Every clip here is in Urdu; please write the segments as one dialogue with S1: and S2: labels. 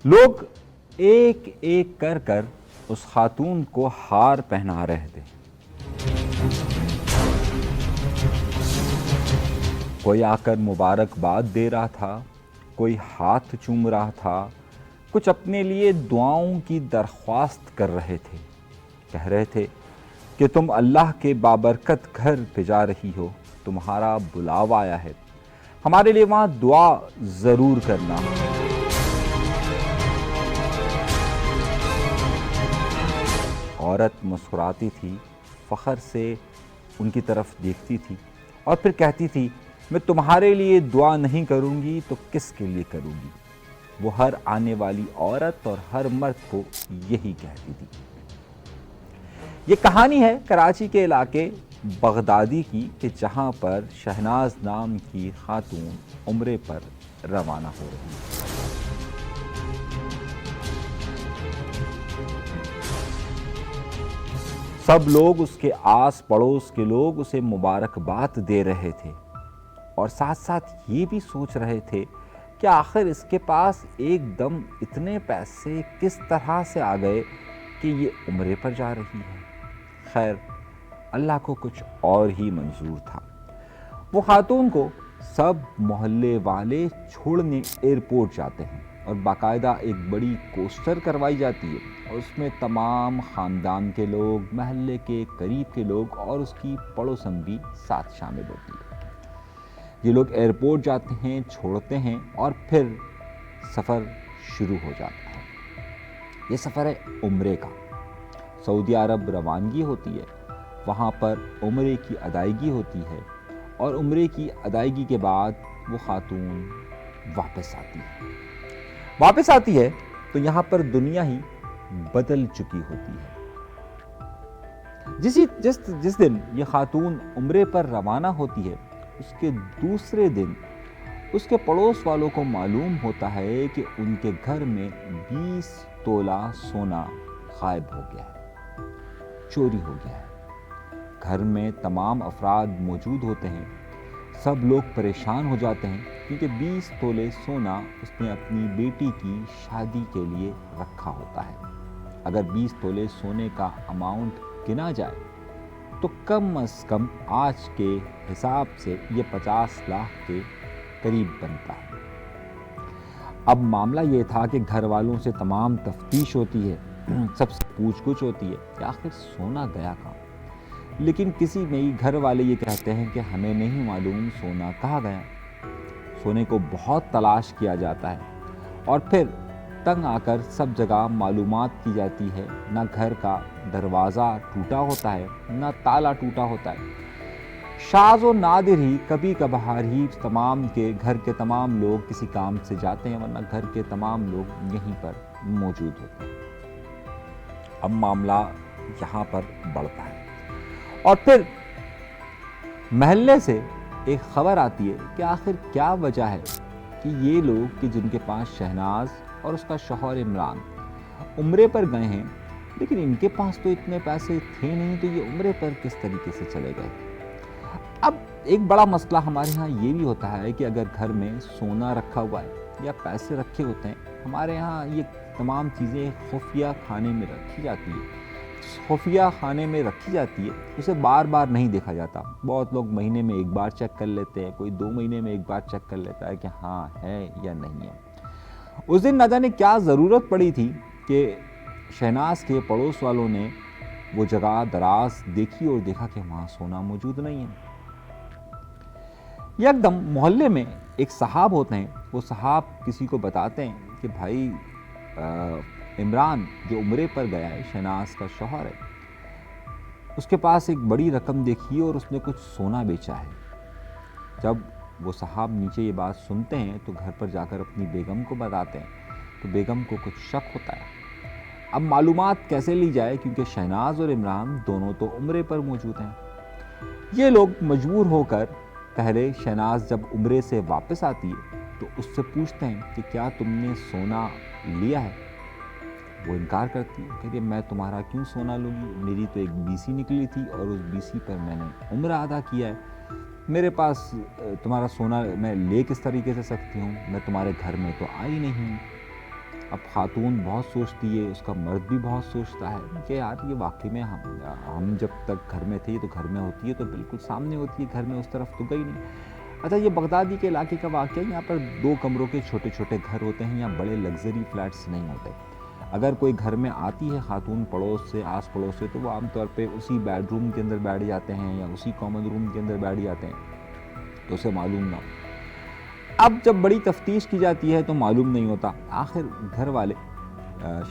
S1: لوگ ایک ایک کر کر اس خاتون کو ہار پہنا رہے تھے. کوئی آ کر مبارکباد دے رہا تھا، کوئی ہاتھ چوم رہا تھا، کچھ اپنے لیے دعاؤں کی درخواست کر رہے تھے. کہہ رہے تھے کہ تم اللہ کے بابرکت گھر پہ جا رہی ہو، تمہارا بلاوا آیا ہے، ہمارے لیے وہاں دعا ضرور کرنا. عورت مسکراتی تھی، فخر سے ان کی طرف دیکھتی تھی اور پھر کہتی تھی میں تمہارے لیے دعا نہیں کروں گی تو کس کے لیے کروں گی. وہ ہر آنے والی عورت اور ہر مرد کو یہی کہتی تھی. یہ کہانی ہے کراچی کے علاقے بغدادی کی کہ جہاں پر شہناز نام کی خاتون عمرے پر روانہ ہو رہی ہے. سب لوگ اس کے آس پڑوس کے لوگ اسے مبارکباد دے رہے تھے اور ساتھ ساتھ یہ بھی سوچ رہے تھے کہ آخر اس کے پاس ایک دم اتنے پیسے کس طرح سے آ گئے کہ یہ عمرے پر جا رہی ہے. خیر اللہ کو کچھ اور ہی منظور تھا. وہ خاتون کو سب محلے والے چھوڑنے ایئرپورٹ جاتے ہیں اور باقاعدہ ایک بڑی کوسٹر کروائی جاتی ہے اور اس میں تمام خاندان کے لوگ، محلے کے قریب کے لوگ اور اس کی پڑوسن بھی ساتھ شامل ہوتی ہے. یہ لوگ ایئرپورٹ جاتے ہیں، چھوڑتے ہیں اور پھر سفر شروع ہو جاتا ہے. یہ سفر ہے عمرے کا. سعودی عرب روانگی ہوتی ہے، وہاں پر عمرے کی ادائیگی ہوتی ہے اور عمرے کی ادائیگی کے بعد وہ خاتون واپس آتی ہے تو یہاں پر دنیا ہی بدل چکی ہوتی ہے. جس دن یہ خاتون عمرے پر روانہ ہوتی ہے اس کے دوسرے دن اس کے پڑوس والوں کو معلوم ہوتا ہے کہ ان کے گھر میں 20 تولہ سونا غائب ہو گیا ہے، چوری ہو گیا ہے. گھر میں تمام افراد موجود ہوتے ہیں. سب لوگ پریشان ہو جاتے ہیں کیونکہ 20 تولے سونا اس نے اپنی بیٹی کی شادی کے لیے رکھا ہوتا ہے. اگر 20 تولے سونے کا اماؤنٹ گنا جائے تو کم از کم آج کے حساب سے یہ 50 لاکھ کے قریب بنتا ہے. اب معاملہ یہ تھا کہ گھر والوں سے تمام تفتیش ہوتی ہے، سب سے پوچھ گچھ ہوتی ہے کہ آخر سونا گیا کہاں. لیکن کسی میں گھر والے یہ کہتے ہیں کہ ہمیں نہیں معلوم سونا کہاں گیا. سونے کو بہت تلاش کیا جاتا ہے اور پھر تنگ آ کر سب جگہ معلومات کی جاتی ہے. نہ گھر کا دروازہ ٹوٹا ہوتا ہے، نہ تالا ٹوٹا ہوتا ہے. شاذ و نادر ہی کبھی کبھار ہی گھر کے تمام لوگ کسی کام سے جاتے ہیں، ورنہ گھر کے تمام لوگ یہیں پر موجود ہوتے ہیں. اب معاملہ یہاں پر بڑھتا ہے اور پھر محلے سے ایک خبر آتی ہے کہ آخر کیا وجہ ہے کہ یہ لوگ کہ جن کے پاس شہناز اور اس کا شوہر عمران عمرے پر گئے ہیں لیکن ان کے پاس تو اتنے پیسے تھے نہیں، تو یہ عمرے پر کس طریقے سے چلے گئے. اب ایک بڑا مسئلہ ہمارے ہاں یہ بھی ہوتا ہے کہ اگر گھر میں سونا رکھا ہوا ہے یا پیسے رکھے ہوتے ہیں، ہمارے ہاں یہ تمام چیزیں خفیہ خانے میں رکھی جاتی ہے. خفیہ خانے میں رکھی جاتی ہے، اسے بار بار نہیں دیکھا جاتا. بہت لوگ مہینے میں ایک بار چیک کر لیتے ہیں، کوئی 2 مہینے میں ایک بار چیک کر لیتا ہے کہ ہاں ہے یا نہیں ہے. اس دن نہ جانے کیا ضرورت پڑی تھی کہ شہناز کے پڑوس والوں نے وہ جگہ دراز دیکھی اور دیکھا کہ وہاں سونا موجود نہیں ہے. یکدم محلے میں ایک صاحب ہوتے ہیں، وہ صاحب کسی کو بتاتے ہیں کہ بھائی عمران جو عمرے پر گیا ہے، شہناز کا شوہر ہے، اس کے پاس ایک بڑی رقم دیکھی اور اس نے کچھ سونا بیچا ہے. جب وہ صاحب نیچے یہ بات سنتے ہیں تو گھر پر جا کر اپنی بیگم کو بتاتے ہیں تو بیگم کو کچھ شک ہوتا ہے. اب معلومات کیسے لی جائے کیونکہ شہناز اور عمران دونوں تو عمرے پر موجود ہیں. یہ لوگ مجبور ہو کر پہلے شہناز جب عمرے سے واپس آتی ہے تو اس سے پوچھتے ہیں کہ کیا تم نے سونا لیا ہے. وہ انکار کرتی ہے، کہتی ہے میں تمہارا کیوں سونا لوں گی، میری تو ایک بیسی نکلی تھی اور اس بیسی پر میں نے عمرہ ادا کیا ہے، میرے پاس تمہارا سونا میں لے کس طریقے سے سکتی ہوں، میں تمہارے گھر میں تو آئی نہیں ہوں. اب خاتون بہت سوچتی ہے، اس کا مرد بھی بہت سوچتا ہے کہ یار یہ واقعی میں ہم جب تک گھر میں تھے تو گھر میں ہوتی ہے تو بالکل سامنے ہوتی ہے، گھر میں اس طرف تو گئی نہیں۔ اچھا، یہ بغدادی کے علاقے کا واقعہ ہے، یہاں پر 2 کمروں کے چھوٹے چھوٹے گھر ہوتے ہیں، یہاں بڑے لگژری فلیٹس نہیں ہوتے۔ اگر کوئی گھر میں آتی ہے خاتون پڑوس سے، آس پڑوس سے، تو وہ عام طور پہ اسی بیڈ روم کے اندر بیٹھ جاتے ہیں یا اسی کامن روم کے اندر بیٹھ جاتے ہیں تو اسے معلوم نہ ہو۔ اب جب بڑی تفتیش کی جاتی ہے تو معلوم نہیں ہوتا۔ آخر گھر والے،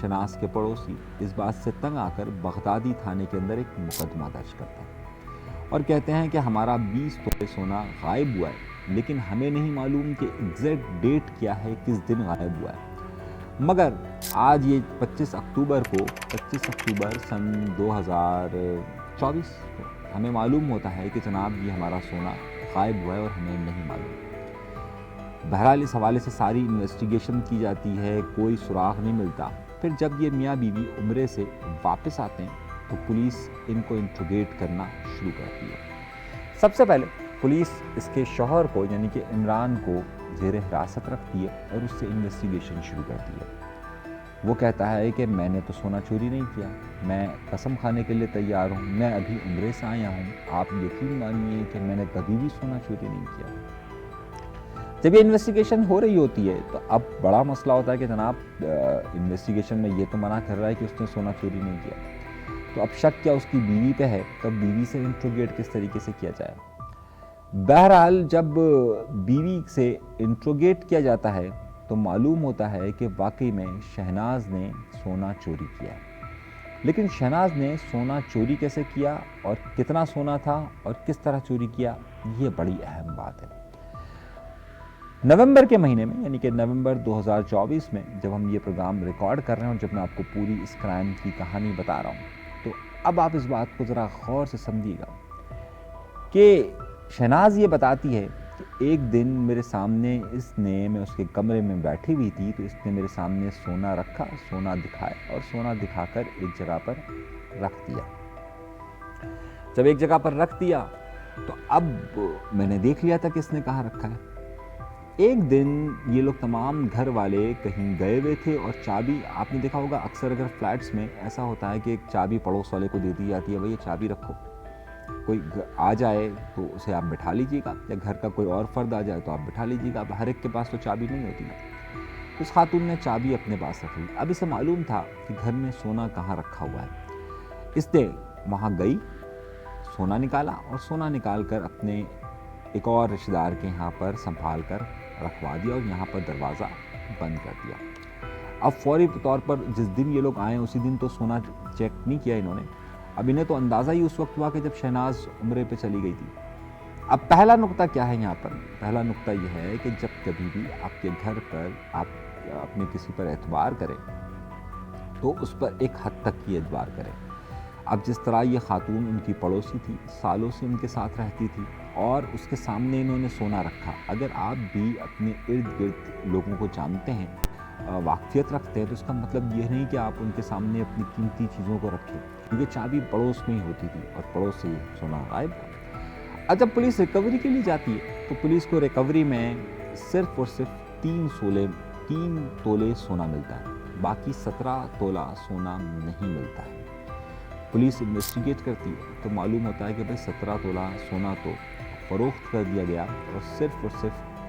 S1: شناس کے پڑوسی، اس بات سے تنگ آ کر بغدادی تھانے کے اندر ایک مقدمہ درج کرتے ہیں اور کہتے ہیں کہ ہمارا 20 تولے سونا غائب ہوا ہے، لیکن ہمیں نہیں معلوم کہ ایگزیکٹ ڈیٹ کیا ہے، کس دن غائب ہوا ہے۔ مگر آج یہ 25 اکتوبر سن 2024 کو ہمیں معلوم ہوتا ہے کہ جناب یہ ہمارا سونا غائب ہوا ہے اور ہمیں نہیں معلوم۔ بہرحال اس حوالے سے ساری انویسٹیگیشن کی جاتی ہے، کوئی سراغ نہیں ملتا۔ پھر جب یہ میاں بیوی عمرے سے واپس آتے ہیں تو پولیس ان کو انٹروگیٹ کرنا شروع کرتی ہے۔ سب سے پہلے پولیس اس کے شوہر کو یعنی کہ عمران کو زیر حراست رکھتی ہے اور اس سے انویسٹیگیشن شروع کرتی ہے۔ وہ کہتا ہے کہ میں نے تو سونا چوری نہیں کیا، میں قسم کھانے کے لیے تیار ہوں، میں ابھی عمرے سے آیا ہوں، آپ یقین مانیے کہ میں نے کبھی بھی سونا چوری نہیں کیا۔ جب یہ انویسٹیگیشن ہو رہی ہوتی ہے تو اب بڑا مسئلہ ہوتا ہے کہ جناب انویسٹیگیشن میں یہ تو منع کر رہا ہے کہ اس نے سونا چوری نہیں کیا، تو اب شک کیا اس کی بیوی پہ ہے، تو بیوی سے انٹروگیٹ کس طریقے سے کیا جائے۔ بہرحال جب بیوی سے انٹروگیٹ کیا جاتا ہے تو معلوم ہوتا ہے کہ واقعی میں شہناز نے سونا چوری کیا ہے، لیکن شہناز نے سونا چوری کیسے کیا اور کتنا سونا تھا اور کس طرح چوری کیا، یہ بڑی اہم بات ہے۔ نومبر کے مہینے میں یعنی کہ نومبر 2024 میں جب ہم یہ پروگرام ریکارڈ کر رہے ہیں اور جب میں آپ کو پوری اس کرائم کی کہانی بتا رہا ہوں، تو اب آپ اس بات کو ذرا غور سے سمجھیے گا کہ شہناز یہ بتاتی ہے کہ ایک دن میرے سامنے میں اس کے کمرے میں بیٹھی ہوئی تھی تو اس نے میرے سامنے سونا رکھا، سونا دکھایا اور سونا دکھا کر ایک جگہ پر رکھ دیا۔ جب ایک جگہ پر رکھ دیا تو اب میں نے دیکھ لیا تھا کہ اس نے کہاں رکھا ہے۔ ایک دن یہ لوگ تمام گھر والے کہیں گئے ہوئے تھے اور چابی، آپ نے دیکھا ہوگا اکثر اگر فلیٹس میں ایسا ہوتا ہے کہ ایک چابی پڑوس والے کو دے دی جاتی ہے، بھئی یہ چابی رکھو، کوئی آ جائے تو اسے آپ بٹھا لیجیے گا، یا گھر کا کوئی اور فرد آ جائے تو آپ بٹھا لیجیے گا۔ اب ہر ایک کے پاس تو چابی نہیں ہوتی نا، اس خاتون نے چابی اپنے پاس رکھ لی۔ اب اسے معلوم تھا کہ گھر میں سونا کہاں رکھا ہوا ہے، اس نے وہاں گئی، سونا نکالا اور سونا نکال کر اپنے ایک اور رشتہ دار کے یہاں پر سنبھال کر رکھوا دیا اور یہاں پر دروازہ بند کر دیا۔ اب فوری طور پر جس دن یہ لوگ آئے اسی دن تو سونا چیک نہیں کیا انہوں نے، اب انہیں تو اندازہ ہی اس وقت ہوا کہ جب شہناز عمرے پہ چلی گئی تھی۔ اب پہلا نقطہ کیا ہے یہاں پر؟ پہلا نقطہ یہ ہے کہ جب کبھی بھی آپ کے گھر پر آپ اپنے کسی پر اعتبار کریں تو اس پر ایک حد تک ہی اعتبار کریں۔ اب جس طرح یہ خاتون ان کی پڑوسی تھی، سالوں سے ان کے ساتھ رہتی تھی اور اس کے سامنے انہوں نے سونا رکھا، اگر آپ بھی اپنے ارد گرد لوگوں کو جانتے ہیں، واقفیت رکھتے ہیں، تو اس کا مطلب یہ نہیں کہ آپ ان کے سامنے اپنی قیمتی چیزوں کو رکھیں، کیونکہ چابی پڑوس میں ہی ہوتی تھی اور پڑوس سے سونا غائب تھا۔ اب جب پولیس ریکوری کے لیے جاتی ہے تو پولیس کو ریکوری میں صرف اور صرف 3 تولے سونا ملتا ہے، باقی 17 تولہ سونا نہیں ملتا ہے۔ پولیس انویسٹیگیٹ کرتی ہے تو معلوم ہوتا ہے کہ بھئی 17 تولہ سونا تو فروخت کر دیا گیا اور صرف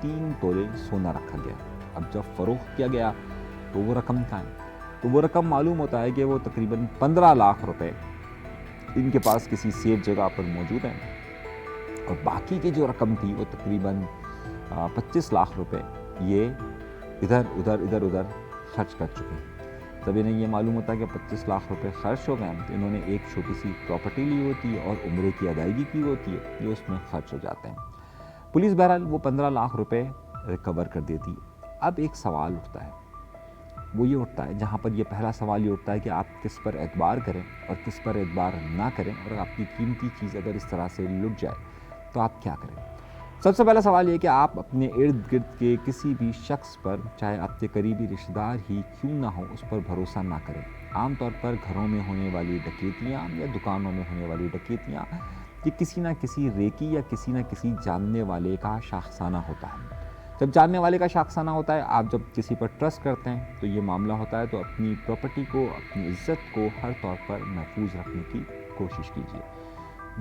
S1: 3 تولے سونا رکھا گیا۔ اب جب فروخت کیا گیا تو وہ رقم کہاں ہے؟ تو وہ رقم معلوم ہوتا ہے کہ وہ تقریباً 15 لاکھ روپے ان کے پاس کسی سیف جگہ پر موجود ہیں، اور باقی کی جو رقم تھی وہ تقریباً 25 لاکھ روپے یہ ادھر خرچ کر چکے ہیں۔ جب انہیں یہ معلوم ہوتا ہے کہ 25 لاکھ روپے خرچ ہو گئے ہیں تو انہوں نے ایک چھوٹی سی پراپرٹی لی ہوتی ہے اور عمرے کی ادائیگی کی ہوتی ہے، یہ اس میں خرچ ہو جاتے ہیں۔ پولیس بہرحال وہ 15 لاکھ روپے ریکور کر دیتی ہے۔ اب ایک سوال اٹھتا ہے، وہ یہ اٹھتا ہے، جہاں پر یہ پہلا سوال یہ اٹھتا ہے کہ آپ کس پر اعتبار کریں اور کس پر اعتبار نہ کریں، اور آپ کی قیمتی چیز اگر اس طرح سے لٹ جائے تو آپ کیا کریں۔ سب سے پہلا سوال یہ کہ آپ اپنے ارد گرد کے کسی بھی شخص پر، چاہے آپ کے قریبی رشتہ دار ہی کیوں نہ ہو، اس پر بھروسہ نہ کریں۔ عام طور پر گھروں میں ہونے والی ڈکیتیاں یا دکانوں میں ہونے والی ڈکیتیاں یہ کسی نہ کسی ریکی یا کسی نہ کسی جاننے والے کا شاخسانہ ہوتا ہے۔ جب جاننے والے کا شخصانہ ہوتا ہے، آپ جب کسی پر ٹرسٹ کرتے ہیں تو یہ معاملہ ہوتا ہے، تو اپنی پراپرٹی کو، اپنی عزت کو ہر طور پر محفوظ رکھنے کی کوشش کیجیے۔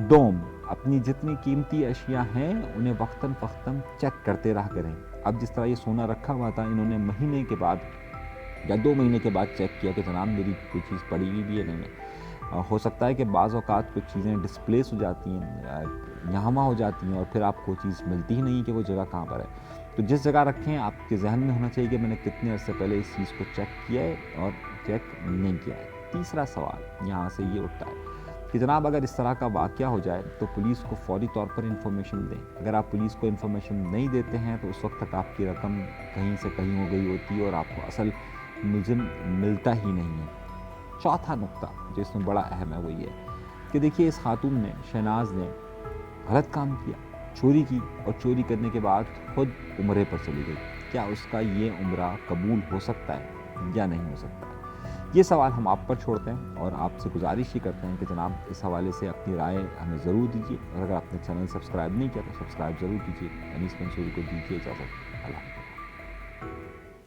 S1: دوم، اپنی جتنی قیمتی اشیاء ہیں انہیں وقتاً فوقتاً چیک کرتے رہا کریں۔ اب جس طرح یہ سونا رکھا ہوا تھا، انہوں نے مہینے کے بعد یا 2 مہینے کے بعد چیک کیا کہ جناب میری کوئی چیز پڑی ہوئی بھی ہے نہیں ہے۔ ہو سکتا ہے کہ بعض اوقات کچھ چیزیں ڈسپلیس ہو جاتی ہیں، یہاں وہاں ہو جاتی ہیں، اور پھر آپ کو چیز ملتی ہی نہیں کہ وہ جگہ کہاں پر ہے۔ تو جس جگہ رکھیں، آپ کے ذہن میں ہونا چاہیے کہ میں نے کتنے عرصے پہلے اس چیز کو چیک کیا ہے اور چیک نہیں کیا ہے۔ تیسرا سوال یہاں سے یہ اٹھتا ہے کہ جناب اگر اس طرح کا واقعہ ہو جائے تو پولیس کو فوری طور پر انفارمیشن دیں۔ اگر آپ پولیس کو انفارمیشن نہیں دیتے ہیں تو اس وقت تک آپ کی رقم کہیں سے کہیں ہو گئی ہوتی ہے اور آپ کو اصل ملزم ملتا ہی نہیں ہے۔ چوتھا نقطہ جو اس میں بڑا اہم ہے وہ یہ ہے کہ دیکھیے اس خاتون نے، شہناز نے غلط کام کیا، چوری کی، اور چوری کرنے کے بعد خود عمرے پر چلی گئی۔ کیا اس کا یہ عمرہ قبول ہو سکتا ہے یا نہیں ہو سکتا ہے؟ یہ سوال ہم آپ پر چھوڑتے ہیں اور آپ سے گزارش ہی کرتے ہیں کہ جناب اس حوالے سے اپنی رائے ہمیں ضرور دیجیے، اور اگر آپ نے چینل سبسکرائب نہیں کیا تو سبسکرائب ضرور کیجیے۔ انیس منصوری کو دیجیے اجازت۔ اللہ